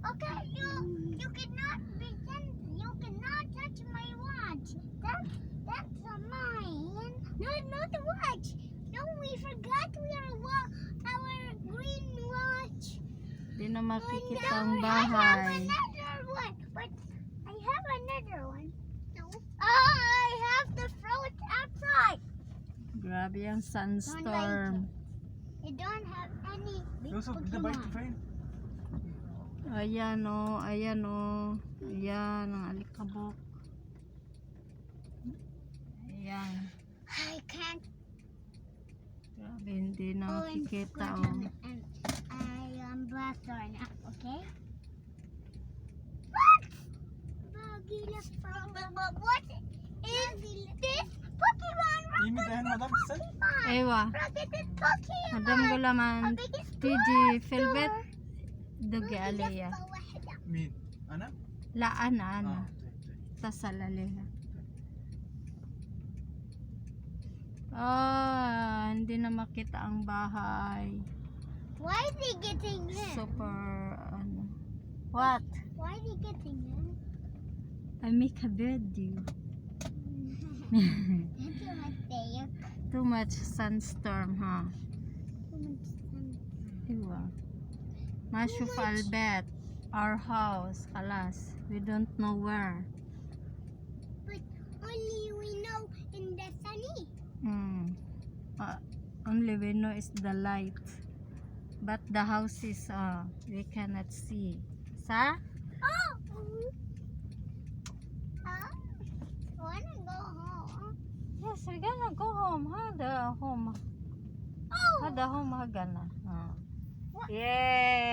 Okay, you cannot pretend. You cannot touch my watch. That's mine. No, not the watch. No, we forgot our green watch. Di na makikita Oh, ang no, bahay. I have another one. But I have another one. No. Oh, I have to throw it outside. Grabe ang sandstorm. You don't have any big Those are the bike to Pokemon. find. Ayan o, ayan o. Ayan ang alikabok. Ayan. I can't. Grabe, hindi na Oh, and makikita o. and I am blaster now. Okay. What? What is this Pokemon? Ini dahan madam sen. Ewa. Rocket is Pokemon. Madam gulaman. biggest Tiji Filbet. Dugi alaya. Min. Ana? Laan na ana. Ah. Tasalaliha. Ah, hindi na makita ang bahay. Why is he getting in? Super, ano. What? Why is he getting in? I make a video. That's a mistake. Too much sandstorm, huh? Iwa. Mashu Albert. Our house, kalas. We don't know where. But only we know in the sunny. Only we know is the light. But the house is, we cannot see. Sa? Oh! Wanna go home? Yes, we're gonna go home. Hada home. Oh! Hada home hagana. What? Yeah.